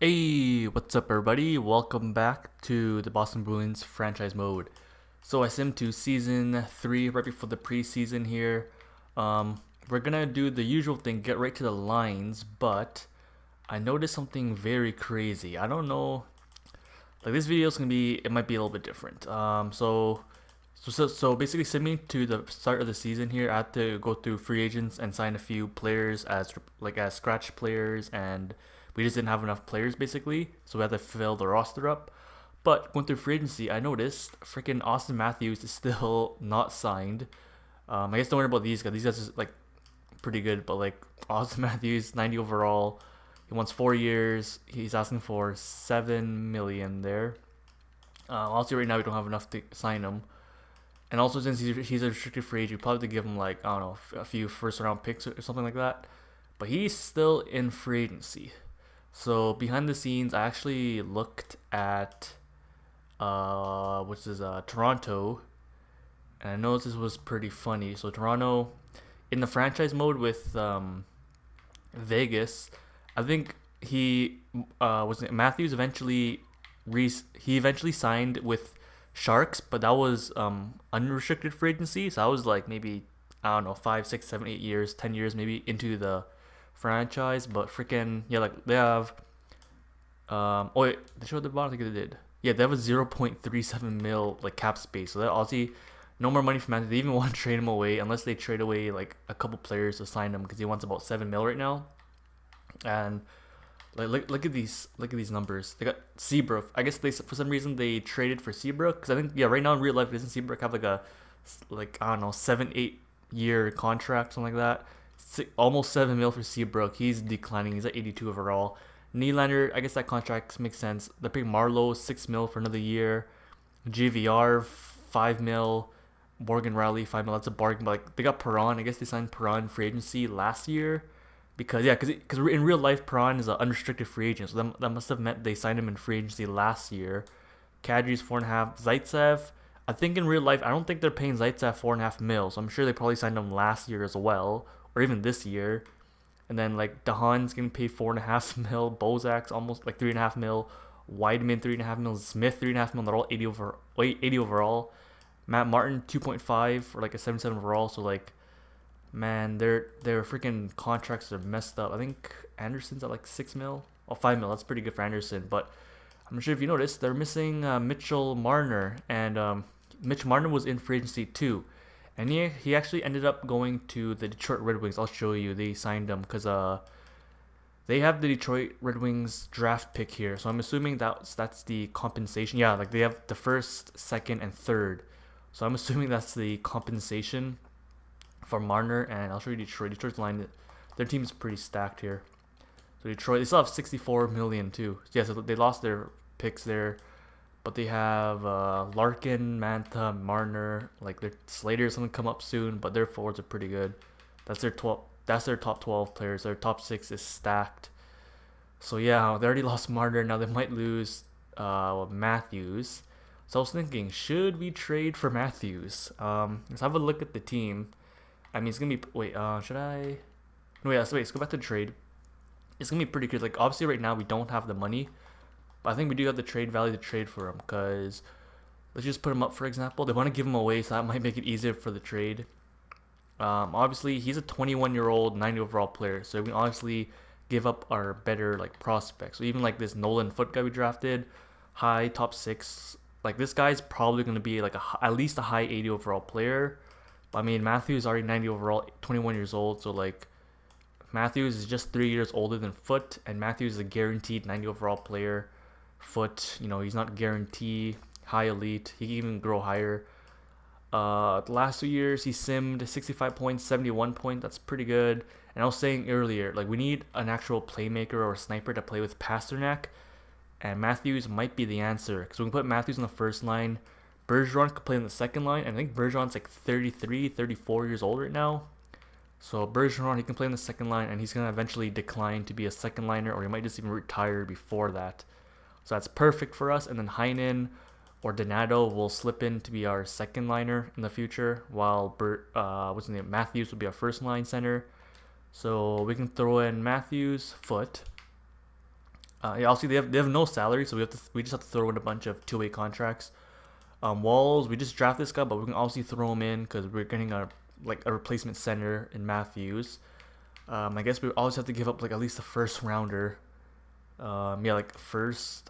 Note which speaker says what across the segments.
Speaker 1: Hey, what's up, everybody? Welcome back to the Boston Bruins franchise mode. So I simmed to season 3 right before the preseason here. We're gonna do the usual thing, get right to the lines, but I noticed something very crazy. I don't know, like this video is gonna be, it might be a little bit different. So basically, simming to the start of the season here, I had to go through free agents and sign a few players as scratch players, and we just didn't have enough players basically, so we had to fill the roster up. But going through free agency, I noticed freaking Austin Matthews is still not signed. I guess don't worry about these guys. These guys are like pretty good, but like Austin Matthews, 90 overall. He wants 4 years. He's asking for 7 million there. Also, right now we don't have enough to sign him. And also, since he's a restricted free agent, we probably have to give him like, I don't know, a few first round picks or something like that. But he's still in free agency. So behind the scenes, I actually looked at which is Toronto, and I noticed this was pretty funny. So Toronto, in the franchise mode with Vegas, I think he was Matthews eventually he eventually signed with Sharks, but that was unrestricted free agency. So I was like maybe, I don't know, 5, 6, 7, 8 years, 10 years maybe into the franchise. But freaking yeah, like they have oh wait, they showed the bottom. I think they did. Yeah, they have a 0.37 mil like cap space. So that Aussie, no more money from Matthews. They even want to trade him away unless they trade away like a couple players to sign him because he wants about 7 mil right now. And like look at these numbers. They got Seabrook. I guess they for some reason they traded for Seabrook because I think yeah right now in real life doesn't Seabrook have like a like I don't know 7 8 year contract something like that. Almost 7 mil for Seabrook. He's declining. He's at 82 overall. Nylander, I guess that contract makes sense. They're paying Marlowe 6 mil for another year. GVR 5 mil. Morgan Riley 5 mil. That's a bargain. But like they got Perron. I guess they signed Perron free agency last year because yeah, because in real life Perron is an unrestricted free agent, so that must have meant they signed him in free agency last year. Kadri's 4.5. Zaitsev, I think in real life I don't think they're paying Zaitsev 4.5 mil, so I'm sure they probably signed him last year as well, or even this year. And then like Dahan's getting paid 4.5 mil, Bozak's almost like 3.5 mil, Weidman 3.5 mil, Smith 3.5 mil. They're all 80 overall. Matt Martin 2.5 for like a 77 overall. So like man, their freaking contracts are messed up. I think Anderson's at like 6 mil or 5 mil. That's pretty good for Anderson. But I'm not sure if you noticed, they're missing Mitchell Marner, and Mitch Marner was in free agency too, and he actually ended up going to the Detroit Red Wings. I'll show you. They signed him because they have the Detroit Red Wings draft pick here, so I'm assuming that's the compensation. Yeah, like they have the first, second, and third. So I'm assuming that's the compensation for Marner, and I'll show you Detroit. Detroit's line, their team is pretty stacked here. So Detroit, they still have 64 million too. Yeah, so they lost their picks there, but they have Larkin, Manta, Marner. Like their Slater's gonna come up soon, but their forwards are pretty good. That's their 12. That's their top 12 players. Their top six is stacked. So yeah, they already lost Marner. Now they might lose Matthews. So I was thinking, should we trade for Matthews? Let's have a look at the team. I mean, it's gonna be. Wait, should I? No, yeah. So wait, let's go back to trade. It's gonna be pretty good. Like obviously, right now we don't have the money, but I think we do have the trade value to trade for him. Cause let's just put him up for example. They want to give him away, so that might make it easier for the trade. Obviously, he's a 21-year-old, 90 overall player, so we can obviously give up our better like prospects. So even like this Nolan Foot guy we drafted, high top six. Like this guy's probably gonna be like at least a high 80 overall player. I mean, Matthews is already 90 overall, 21 years old. So, like, Matthews is just 3 years older than Foot, and Matthews is a guaranteed 90 overall player. Foot, he's not guaranteed high elite. He can even grow higher. The last 2 years, he simmed 65 points, 71 points. That's pretty good. And I was saying earlier, like, we need an actual playmaker or sniper to play with Pasternak, and Matthews might be the answer. Because we can put Matthews on the first line. Bergeron could play in the second line, and I think Bergeron's like 33, 34 years old right now. So Bergeron, he can play in the second line, and he's going to eventually decline to be a second liner, or he might just even retire before that. So that's perfect for us. And then Heinen or Donato will slip in to be our second liner in the future, while Matthews will be our first line center. So we can throw in Matthews, Foot, Yeah, obviously they have no salary, so we just have to throw in a bunch of two-way contracts. Walls, we just draft this guy, but we can obviously throw him in because we're getting a replacement center in Matthews. I guess we always have to give up like at least a first rounder. Yeah, like first,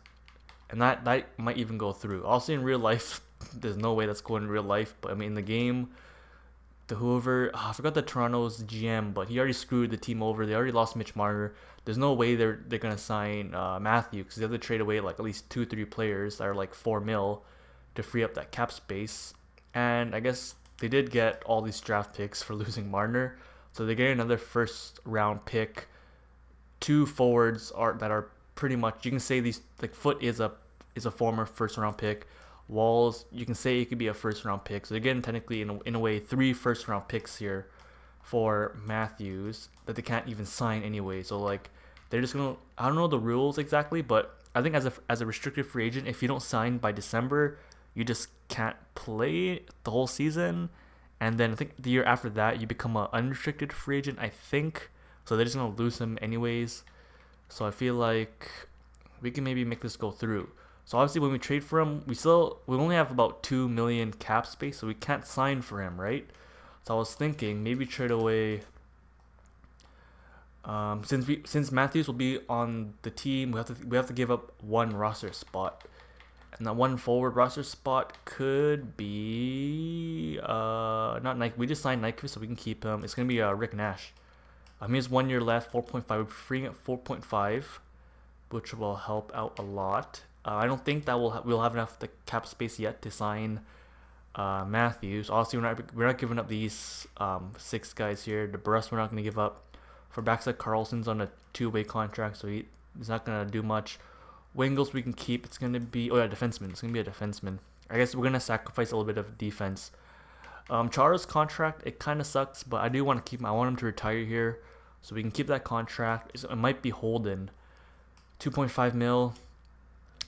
Speaker 1: and that might even go through. Also in real life, there's no way that's going in real life. But I mean in the game, the whoever I forgot the Toronto's GM, but he already screwed the team over. They already lost Mitch Marner. There's no way they're gonna sign Matthew because they have to trade away like at least 2 3 players that are like 4 mil to free up that cap space. And I guess they did get all these draft picks for losing Marner, so they get another first round pick. Two forwards are that are pretty much you can say these like Foot is a former first round pick. Walls you can say it could be a first round pick. So they're getting technically in a way 3 first round picks here for Matthews that they can't even sign anyway. So like they're just gonna I don't know the rules exactly, but I think as a restricted free agent, if you don't sign by December, you just can't play the whole season. And then I think the year after that, you become an unrestricted free agent. I think so. They're just gonna lose him anyways. So I feel like we can maybe make this go through. So obviously, when we trade for him, we only have about 2 million cap space, so we can't sign for him, right? So I was thinking maybe trade away. Since Matthews will be on the team, we have to give up one roster spot, and that one forward roster spot could be not Nike. We just signed Nike, so we can keep him. It's gonna be Rick Nash. He has 1 year left, 4.5. We're freeing at 4.5, which will help out a lot. I don't think that we'll have enough the cap space yet to sign Matthews. Obviously, we're not giving up these 6 guys here. The Brust we're not going to give up. For backside, Carlson's on a 2-way contract, so he's not going to do much. Wingles we can keep. It's going to be defenseman. It's going to be a defenseman. I guess we're going to sacrifice a little bit of defense. Chara's contract, it kind of sucks, but I do want to keep him. I want him to retire here, so we can keep that contract. It might be Holden, 2.5 mil.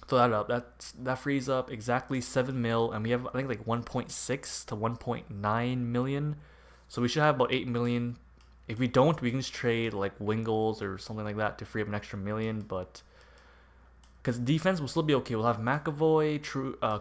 Speaker 1: Throw that up. That frees up exactly 7 mil, and we have I think like 1.6 to 1.9 million. So we should have about 8 million. If we don't, we can just trade like Wingles or something like that to free up an extra million. But because defense will still be okay. We'll have McAvoy,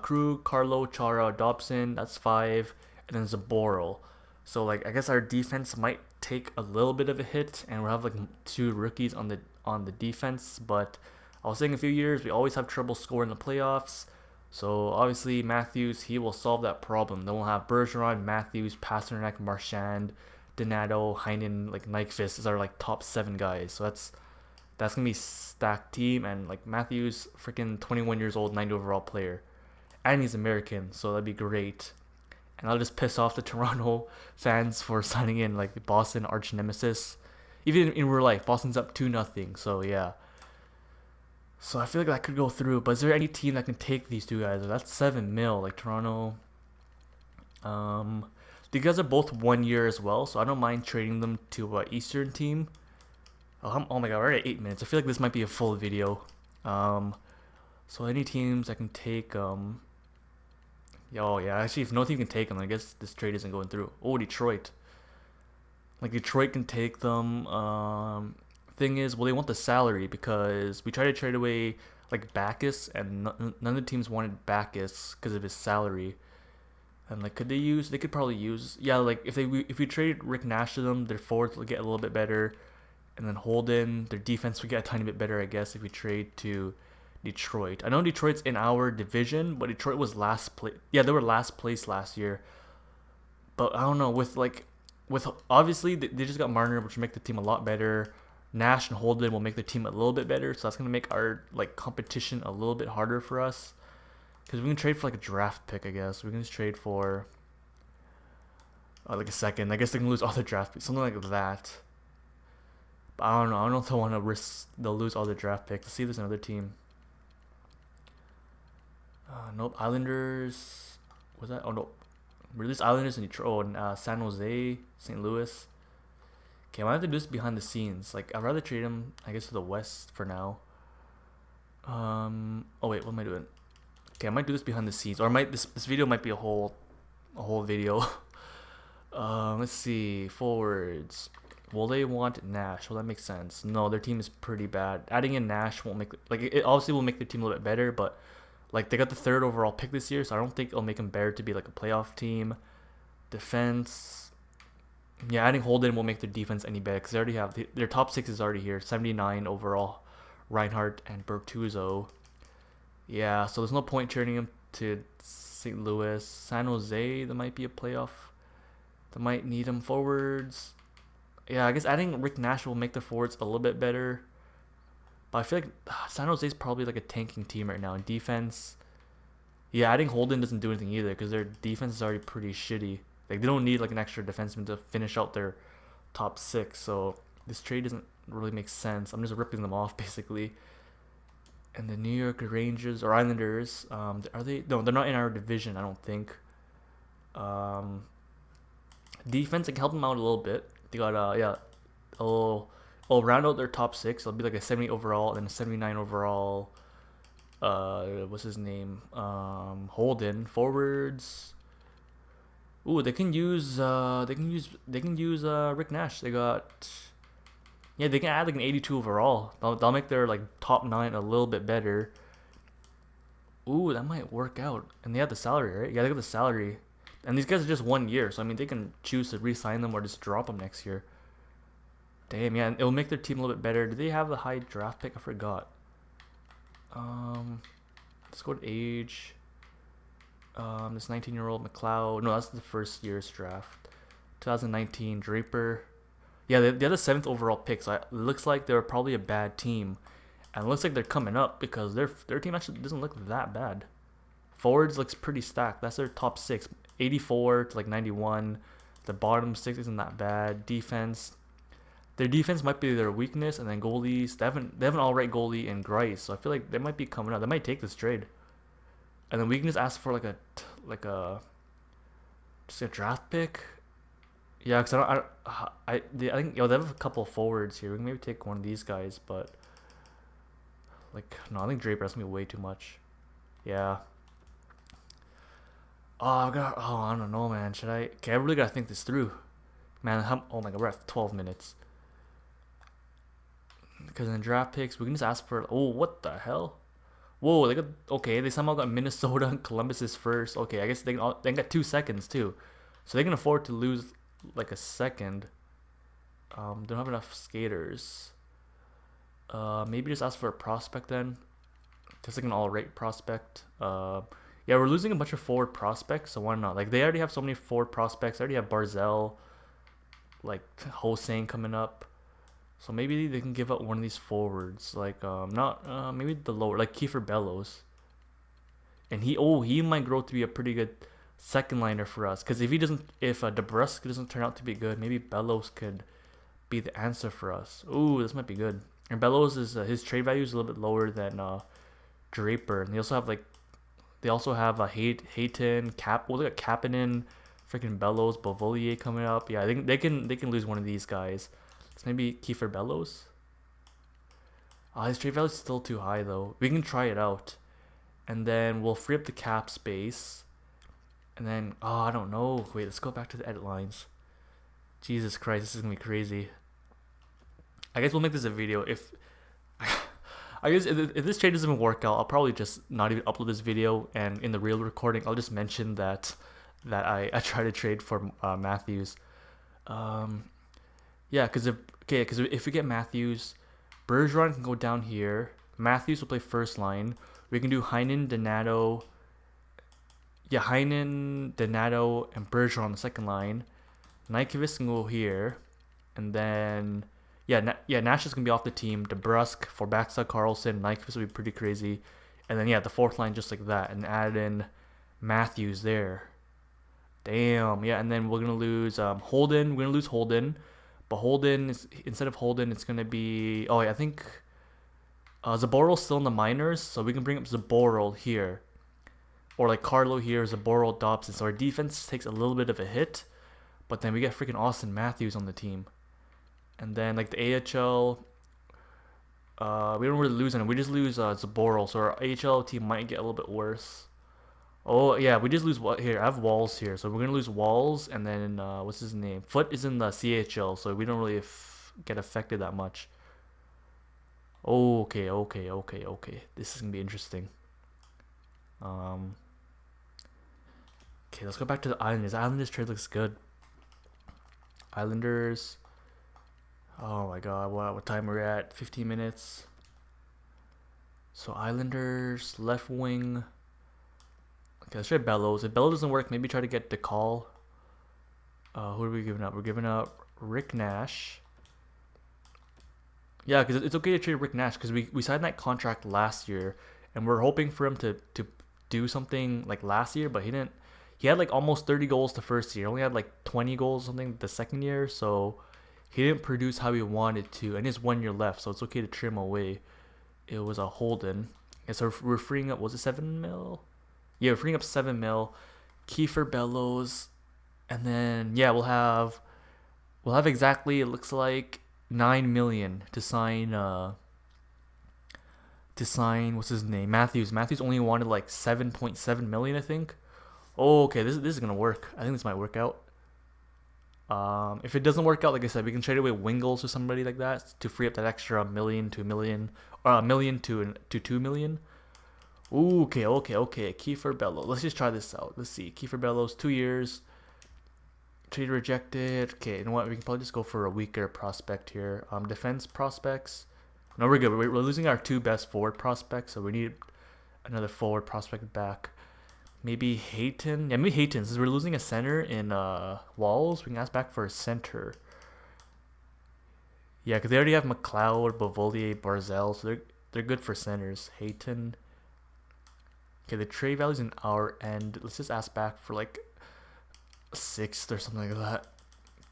Speaker 1: Krug, Carlo, Chara, Dobson. That's 5, and then Zaboral. So like I guess our defense might take a little bit of a hit, and we'll have like 2 rookies on the defense. But I was saying a few years we always have trouble scoring in the playoffs. So obviously Matthews he will solve that problem. Then we'll have Bergeron, Matthews, Pasternak, Marchand, Donato, Heinen, like Nyquist is our like top 7 guys. So that's gonna be stacked team. And like Matthews, freaking 21 years old, 90 overall player, and he's American, so that'd be great. And I'll just piss off the Toronto fans for signing in like Boston arch nemesis. Even in real life, Boston's up 2-0. So yeah. So I feel like that could go through. But is there any team that can take these 2 guys? That's 7 mil, like Toronto. These guys are both 1 year as well, so I don't mind trading them to an Eastern team. Oh my god, we're at 8 minutes. I feel like this might be a full video. So any teams that can take yeah, actually if no team can take them, I guess this trade isn't going through. Oh, Detroit. Like Detroit can take them. Thing is, well, they want the salary because we tried to trade away like Backus, and none of the teams wanted Backus because of his salary. And like, they could probably use, yeah, like if we traded Rick Nash to them, their forwards would get a little bit better, and then Holden, their defense would get a tiny bit better, I guess, if we trade to Detroit. I know Detroit's in our division, but Detroit was last place. Yeah, they were last place last year. But I don't know, with obviously they just got Marner, which will make the team a lot better. Nash and Holden will make the team a little bit better, so that's gonna make our like competition a little bit harder for us. Because we can trade for like a draft pick, I guess. We can just trade for like a second. I guess they can lose all their draft picks, something like that. But I don't know. I don't know if they want to risk they'll lose all their draft picks. Let's see if there's another team. Nope. Islanders. Was that? Oh no. Release Islanders in Detroit. Oh, San Jose, St. Louis. Okay, I might have to do this behind the scenes. Like, I'd rather trade him, I guess, to the West for now. Oh wait, what am I doing? Okay, I might do this behind the scenes, or this video might be a whole video. Let's see, forwards. Will they want Nash? Well, that makes sense. No, their team is pretty bad. Adding in Nash won't make like it obviously will make their team a little bit better, but like they got the third overall pick this year, so I don't think it'll make them better to be like a playoff team. Defense, yeah, adding Holden won't make their defense any better because they already have their top six is already here. 79 overall, Reinhardt and Bertuzzo. Yeah, so there's no point turning him to St. Louis, San Jose. That might be a playoff. That might need him forwards. Yeah, I guess adding Rick Nash will make the forwards a little bit better. But I feel like San Jose's probably like a tanking team right now in defense. Yeah, adding Holden doesn't do anything either because their defense is already pretty shitty. Like they don't need like an extra defenseman to finish out their top six. So this trade doesn't really make sense. I'm just ripping them off basically. And the New York Rangers or Islanders, are they? No, they're not in our division. I don't think. Um, Defense, I can help them out a little bit. They got yeah, I'll round out their top six. It'll be like a 70 overall and then a 79 overall. What's his name? Holden forwards. Ooh, they can use Rick Nash. They got yeah, they can add like an 82 overall. They'll make their like top nine a little bit better. Ooh, that might work out. And they have the salary, right? Yeah, they got the salary. And these guys are just 1 year, so I mean they can choose to re-sign them or just drop them next year. Damn, yeah, and it'll make their team a little bit better. Do they have the high draft pick? I forgot. Um, let's go to age. This 19-year-old McLeod. No, that's the first year's draft. 2019 Draper. Yeah, they had the seventh overall pick, so it looks like they're probably a bad team, and it looks like they're coming up because their team actually doesn't look that bad. Forwards looks pretty stacked. That's their top six, 84 to like 91. The bottom six isn't that bad. Their defense might be their weakness, and then goalies. They have an all right goalie in Grice, so I feel like they might be coming up. They might take this trade, and then we can just ask for like a just a draft pick. Yeah, because I think they have a couple of forwards here. We can maybe take one of these guys, but like no, I think Draper that's gonna be way too much. Yeah. I don't know, man. Should I? Okay, I really gotta think this through, man. Oh my god, we're at 12 minutes. Because in draft picks, we can just ask for. Oh, what the hell? Whoa, they got okay. They somehow got Minnesota and Columbus's first. Okay, I guess they got 2 seconds too, so they can afford to lose like a second. They don't have enough skaters. Maybe just ask for a prospect then. Just like an all-right prospect. Yeah, we're losing a bunch of forward prospects, so why not? Like they already have so many forward prospects. They already have Barzell, like Hossein coming up. So maybe they can give up one of these forwards, like not maybe the lower, like Kiefer Bellows, and he might grow to be a pretty good second liner for us. Because if DeBrusque doesn't turn out to be good, maybe Bellows could be the answer for us. Ooh, this might be good. And Bellows is his trade value is a little bit lower than Draper, and they also have a Hayton Cap. Well, they got Kapanen, freaking Bellows, Bavolier coming up. Yeah, I think they can lose one of these guys. It's maybe Kiefer Bellows. His trade value is still too high though. We can try it out, and then we'll free up the cap space. And then I don't know. Wait, let's go back to the edit lines. Jesus Christ, this is gonna be crazy. I guess we'll make this a video if. I guess if this trade doesn't even work out, I'll probably just not even upload this video, and in the real recording, I'll just mention that I tried to trade for Matthews. Yeah, because if we get Matthews, Bergeron can go down here. Matthews will play first line. We can do Heinen, Donato. Yeah, Heinen, Donato, and Bergeron on the second line. Nyquist can go here, and then Nash is gonna be off the team. DeBrusque for Baxa, Carlson, Nyquist will be pretty crazy, and then the fourth line just like that, and add in Matthews there. Damn, yeah, and then we're gonna lose Holden. We're gonna lose Holden. But instead of Holden, it's gonna be I think Zaboral's still in the minors, so we can bring up Zaboral here, or like Carlo here, Zaboral, Dobson. So our defense takes a little bit of a hit, but then we get freaking Austin Matthews on the team, and then like the AHL, we don't really lose anyone. We just lose Zaboral, so our AHL team might get a little bit worse. Oh yeah, we just lose what here. I have Walls here, so we're gonna lose Walls, and then what's his name? Foot is in the CHL, so we don't really get affected that much. Okay, okay, okay, okay. This is gonna be interesting. Um, okay, let's go back to the Islanders. Islanders trade looks good. Islanders. Oh my God, what time we're at? 15 minutes. So Islanders left wing. Okay, let's try Bellows. If Bellows doesn't work, maybe try to get DeCall. Who are we giving up? We're giving up Rick Nash. Yeah, because it's okay to trade Rick Nash because we signed that contract last year, and we're hoping for him to do something like last year, but he didn't. He had like almost 30 goals the first year. Only had like 20 goals or something the second year, so he didn't produce how he wanted to. And he has 1 year left, so it's okay to trim away. It was a Holden. And so we're freeing up. Was it 7 mil? Yeah, we're freeing up 7 mil. Kiefer Bellows, and then yeah, we'll have exactly. It looks like 9 million to sign what's his name, Matthews only wanted like 7.7 million, I think. Oh, okay, this is gonna work. I think this might work out. If it doesn't work out, like I said, we can trade away Wingles or somebody like that to free up that extra million to a million, or a million to 2 million. Ooh, okay, okay, okay. Kiefer Bellows, let's just try this out. Let's see. Kiefer Bellows, 2 years. Trade rejected. Okay, you know what? We can probably just go for a weaker prospect here. Defense prospects. No, we're good. We're losing our two best forward prospects, so we need another forward prospect back. Maybe Hayton. Yeah, maybe Hayton. Since we're losing a center in Walls, we can ask back for a center. Yeah, because they already have McLeod, Bavolier, Barzell, so they're good for centers. Hayton. Okay, the trade value's in our end. Let's just ask back for like a sixth or something like that.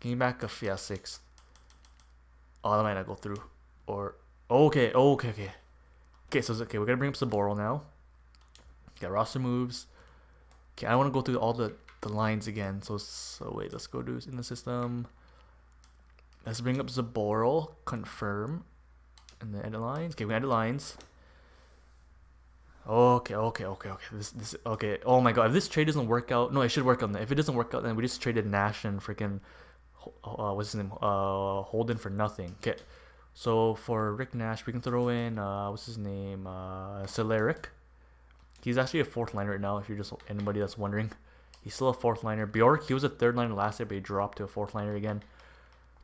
Speaker 1: Give me back a sixth. Oh, that might not go through. Or okay, okay, okay. Okay, so okay, we're gonna bring up Saboro now. Okay, roster moves. Okay, I want to go through all the lines again. So wait, let's go do in the system. Let's bring up Zaboro, confirm, and then edit lines. Okay, we edit lines. Okay, okay, okay, okay. This okay. Oh my God, if this trade doesn't work out, no, it should work out. If it doesn't work out, then we just traded Nash and freaking what's his name? Holden for nothing. Okay, so for Rick Nash, we can throw in what's his name? Celeric. He's actually a fourth liner right now. If you're just anybody that's wondering, he's still a fourth liner. Bjork, he was a third liner last year, but he dropped to a fourth liner again.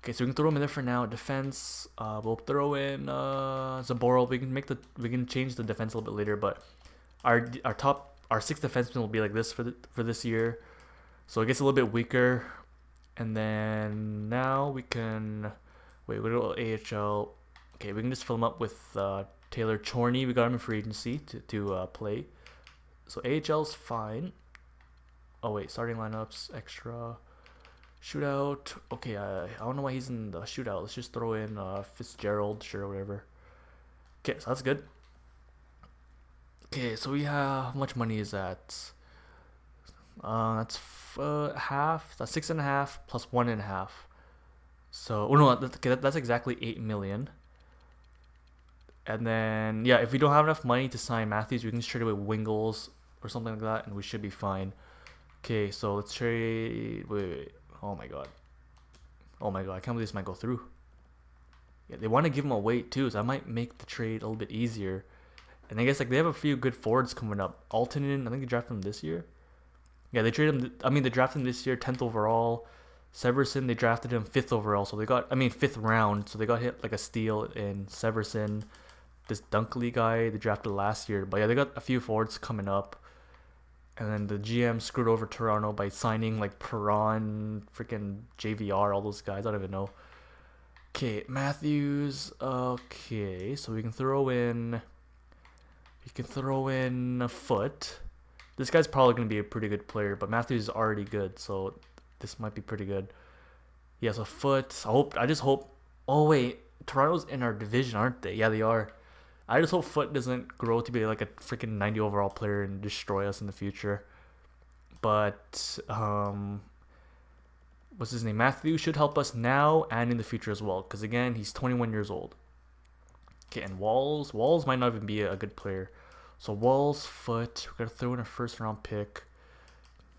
Speaker 1: Okay, so we can throw him in there for now. Defense, we'll throw in Zaboro. We can change the defense a little bit later, but our sixth defenseman will be like this for this year. So it gets a little bit weaker, and then now we can wait. We go to AHL. Okay, we can just fill him up with Taylor Chorney. We got him in free agency to play. So AHL's fine. Oh wait, starting lineups, extra. Shootout. Okay, I don't know why he's in the shootout. Let's just throw in Fitzgerald, sure, whatever. Okay, so that's good. Okay, so we have how much money is that? That's half. That's 6.5 plus 1.5. So, oh no, that's exactly 8 million. And then yeah, if we don't have enough money to sign Matthews, we can just trade away Wingles or something like that, and we should be fine. Okay, so let's trade. Wait. Oh my God. Oh my God. I can't believe this might go through. Yeah, they want to give him a wait too, so I might make the trade a little bit easier. And I guess like they have a few good forwards coming up. Altonen, I think they drafted him this year. Yeah, they traded him. I mean, they drafted him this year, 10th overall. Severson, they drafted him 5th overall, so they got. I mean, 5th round, so they got hit like a steal in Severson. This Dunkley guy they drafted last year, but yeah, they got a few forwards coming up. And then the GM screwed over Toronto by signing like Perron, freaking JVR, all those guys. I don't even know. Okay, Matthews. Okay, so we can throw in. We can throw in a Foot. This guy's probably gonna be a pretty good player, but Matthews is already good, so this might be pretty good. Yeah, so Foot. I just hope. Oh wait, Toronto's in our division, aren't they? Yeah, they are. I just hope Foot doesn't grow to be like a freaking 90 overall player and destroy us in the future. But what's his name? Matthew should help us now and in the future as well. Because again, he's 21 years old. Okay, and Walls might not even be a good player. So Walls, Foot. We're gonna throw in a first round pick.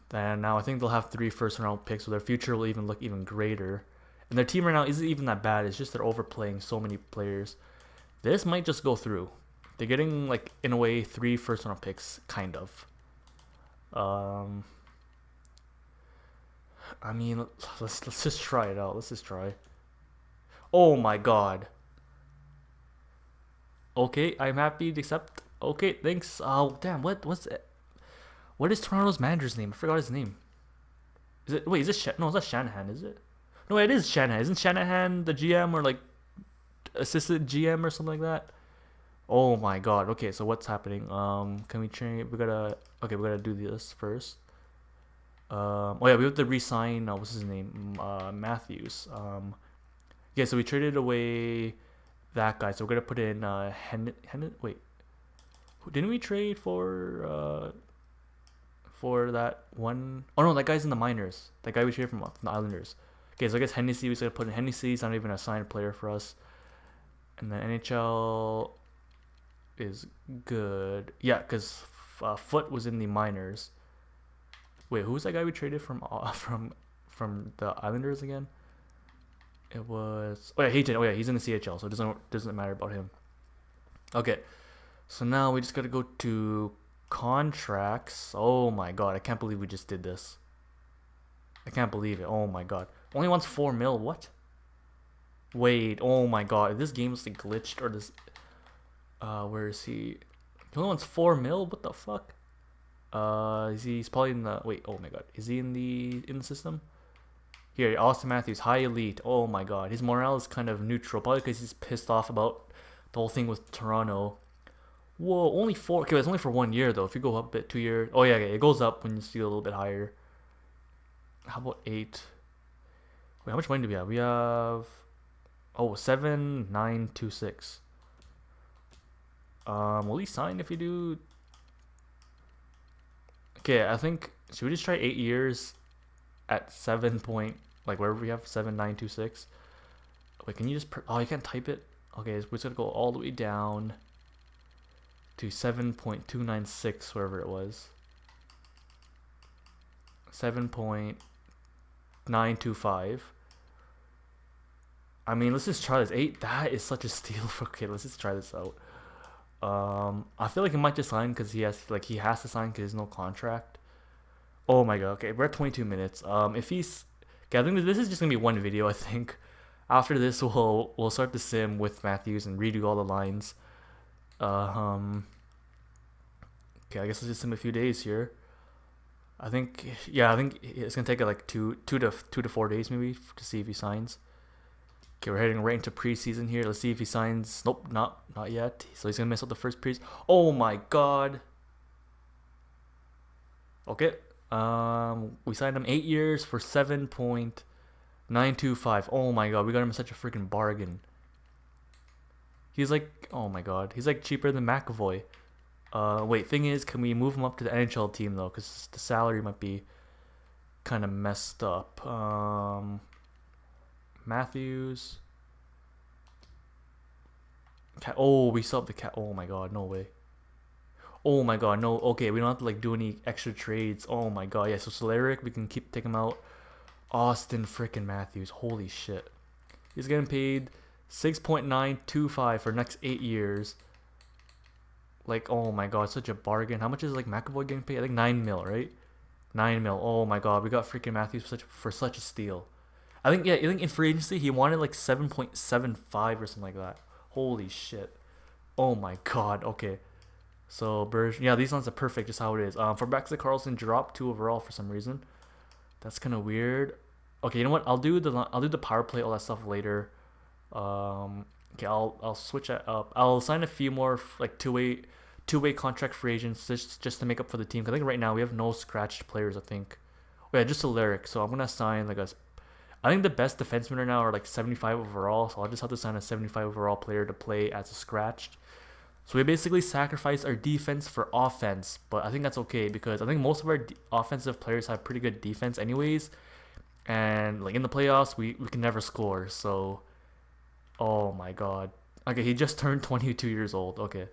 Speaker 1: Then now I think they'll have 3 first round picks, so their future will even look even greater. And their team right now isn't even that bad. It's just they're overplaying so many players. This might just go through. They're getting like in a way 3 first round picks, kind of. I mean, let's just try it out. Let's just try. Oh my god. Okay, I'm happy to accept. Okay, thanks. Oh damn, what's it? What is Toronto's manager's name? I forgot his name. Is it wait? Is it no? It's not Shanahan, is it? No, it is Shanahan. Isn't Shanahan the GM or like assistant GM or something like that? Oh my god. Okay, so what's happening? Can we change? We gotta do this first. Oh yeah, we have to re-sign. What's his name? Matthews. Yeah, so we traded away that guy. So we're gonna put in Wait, didn't we trade for that one? Oh no, that guy's in the minors. That guy we traded from the Islanders. Okay, so I guess Hennessy. We just gotta put in Hennessy. He's not even a signed player for us. And then NHL is good. Yeah, because Foot was in the minors. Wait, who was that guy we traded from from the Islanders again? It was Hayton. Oh yeah, he's in the CHL, so it doesn't matter about him. Okay, so now we just gotta go to contracts. Oh my god, I can't believe we just did this. I can't believe it. Oh my god, only wants 4 mil. What? Wait. Oh my god, if this game's like glitched or this. Where is he? He only wants 4 mil. What the fuck? He's probably in the wait. Oh my god, is he in the system? Here, Austin Matthews, high elite. Oh my god, his morale is kind of neutral, probably because he's pissed off about the whole thing with Toronto. Whoa, only 4. Okay, it's only for 1 year though. If you go up a bit, 2 years. Oh yeah, okay, it goes up when you see a little bit higher. How about 8? Wait, how much money do we have? We have 7,926. Will he sign if you do? Okay, I think should we just try 8 years at 7 point like wherever we have 7,926. Wait, can you just you can't type it. Okay, we're just gonna go all the way down to 7.296 wherever it was. 7.925. I mean, let's just try this. 8. That is such a steal. Okay, let's just try this out. I feel like he might just sign because he has to sign because there's no contract. Oh my god. Okay, we're at 22 minutes. If he's, okay, I think this is just gonna be one video. I think after this we'll start the sim with Matthews and redo all the lines. Okay, I guess let's just sim a few days here. I think it's gonna take like two to 4 days maybe to see if he signs. Okay, we're heading right into preseason here. Let's see if he signs. Nope, not yet. So he's gonna miss out the first preseason. Oh my god. Okay. We signed him 8 years for 7.925. Oh my god, we got him such a freaking bargain. He's like, oh my god, he's like cheaper than McAvoy. Wait, thing is, can we move him up to the NHL team though? Because the salary might be kind of messed up. Matthews. Oh, we still have the cat. Oh my god, no way. Oh my god, no. Okay, we don't have to like do any extra trades. Oh my god, yeah. So Solaric, we can take him out. Austin freaking Matthews. Holy shit. He's getting paid 6.925 for next 8 years. Like, oh my god, such a bargain. How much is like McAvoy getting paid? I think 9 mil, right? 9 mil. Oh my god, we got freaking Matthews for such a steal. I think in free agency he wanted like 7.75 or something like that. Holy shit. Oh my god. Okay. So yeah, these ones are perfect just how it is. For Baxter Carlson dropped 2 overall for some reason. That's kind of weird. Okay, you know what? I'll do the power play, all that stuff later. Okay, I'll switch it up. I'll sign a few more like two-way contract free agents just to make up for the team. 'Cause I think right now we have no scratched players. I think. Oh, yeah, just a lyric. So I'm gonna sign like I think the best defensemen right now are like 75 overall. So I'll just have to sign a 75 overall player to play as a scratched. So we basically sacrifice our defense for offense, but I think that's okay because I think most of our offensive players have pretty good defense anyways, and like in the playoffs we can never score. So, oh my god. Okay, he just turned 22 years old. Okay,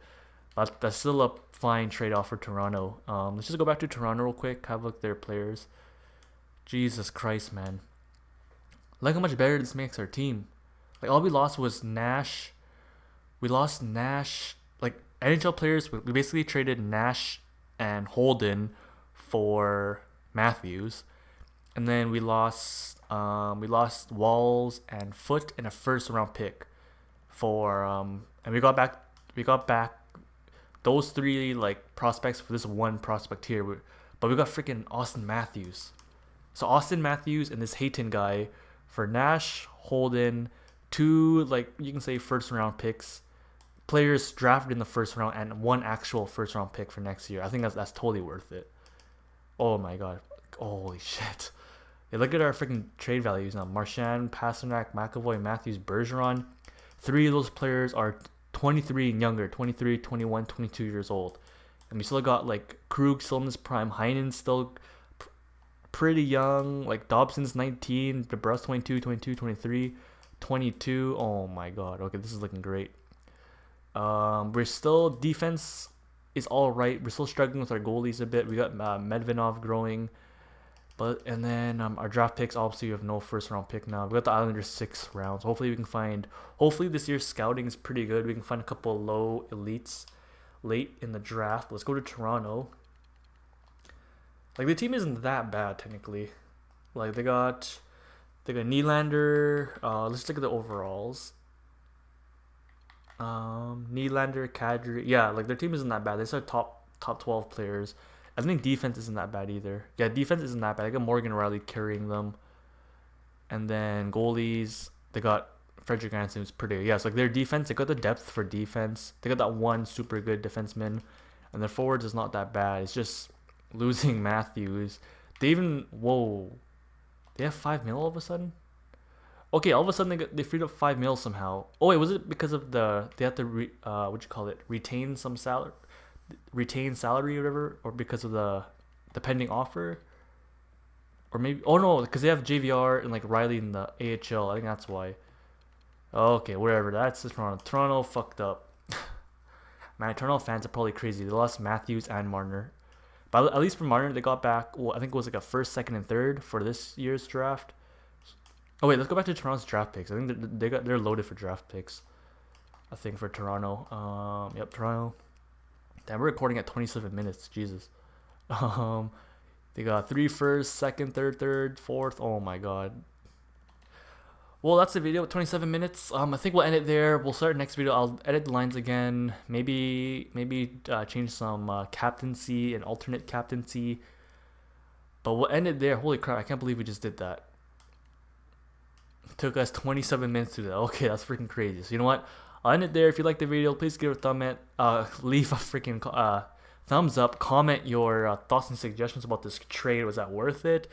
Speaker 1: That's still a fine trade off for Toronto. Let's just go back to Toronto real quick. Have a look at their players. Jesus Christ, man! Look how much better this makes our team. Like all we lost was Nash. We lost Nash. Like NHL players, we basically traded Nash and Holden for Matthews, and then we lost Walls and Foot and a first round pick for and we got back those three like prospects for this one prospect here. But we got freaking Austin Matthews. So Austin Matthews and this Hayton guy for Nash, Holden, two like you can say first round picks, players drafted in the first round, and one actual first round pick for next year. I think that's totally worth it. Oh my god, holy shit! Hey, look at our freaking trade values now. Marchand, Pasternak, McAvoy, Matthews, Bergeron. Three of those players are 23 and younger, 23, 21, 22 years old. And we still got like Krug still in his prime, Heinen's still pretty young, like Dobson's 19, DeBrus 22, 22, 23, 22. Oh my god. Okay, this is looking great. We're still defense is all right. We're still struggling with our goalies a bit. We got Medvedov growing, and then our draft picks, obviously we have no first round pick now. We got the Islanders 6 rounds. Hopefully we can find. Hopefully this year's scouting is pretty good. We can find a couple low elites late in the draft. Let's go to Toronto. Like the team isn't that bad technically. Like they got Nylander. Let's look at the overalls. Nylander, Kadri. Yeah, like their team isn't that bad. They start top 12 players. I think defense isn't that bad either. Yeah, defense isn't that bad. I got Morgan Riley carrying them. And then goalies, they got Frederick Anderson, who's pretty good. Yeah, so like their defense, they got the depth for defense. They got that one super good defenseman. And their forwards is not that bad. It's just losing Matthews. They have 5 mil all of a sudden? Okay, all of a sudden they freed up 5 mil somehow. Oh wait, was it because of they have to retain some salary, or whatever, or because of the pending offer, or maybe because they have JVR and like Riley in the AHL. I think that's why. Okay, whatever. That's just Toronto. Toronto fucked up. Man, Toronto fans are probably crazy. They lost Matthews and Marner, but at least for Marner they got back. Well, I think it was like a first, second, and third for this year's draft. Oh wait, let's go back to Toronto's draft picks. I think they're loaded for draft picks. I think for Toronto. Yep, Toronto. Damn, we're recording at 27 minutes. Jesus. They got 3 first, second, third, fourth. Oh my god. Well, that's the video. 27 minutes. I think we'll end it there. We'll start next video. I'll edit the lines again. Maybe change some captaincy and alternate captaincy. But we'll end it there. Holy crap! I can't believe we just did that. Took us 27 minutes to do that. Okay, that's freaking crazy. So you know what? I'll end it there. If you like the video, please give it a thumb it. Leave a freaking thumbs up. Comment your thoughts and suggestions about this trade. Was that worth it?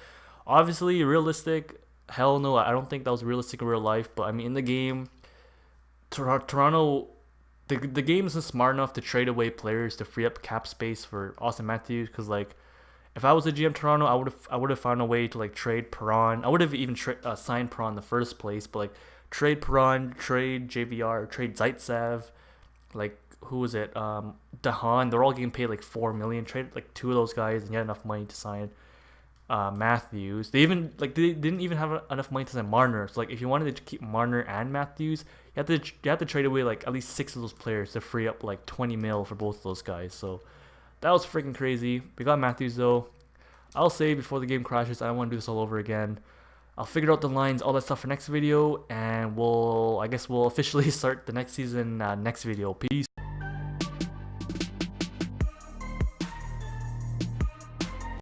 Speaker 1: Obviously, realistic. Hell no. I don't think that was realistic in real life. But I mean, in the game, Toronto, the game isn't smart enough to trade away players to free up cap space for Austin Matthews. Because like, if I was a GM Toronto, I would have found a way to like trade Perron. I would have even signed Perron in the first place, but like trade Perron, trade JVR, trade Zaitsev, like who was it? Dahan. They're all getting paid like $4 million. Trade like 2 of those guys and you had enough money to sign Matthews. They didn't even have enough money to sign Marner. So like if you wanted to keep Marner and Matthews, you have to trade away like at least 6 of those players to free up like 20 mil for both of those guys. So that was freaking crazy. We got Matthews though. I'll say before the game crashes, I don't want to do this all over again. I'll figure out the lines, all that stuff for next video, and I guess we'll officially start the next season next video. Peace.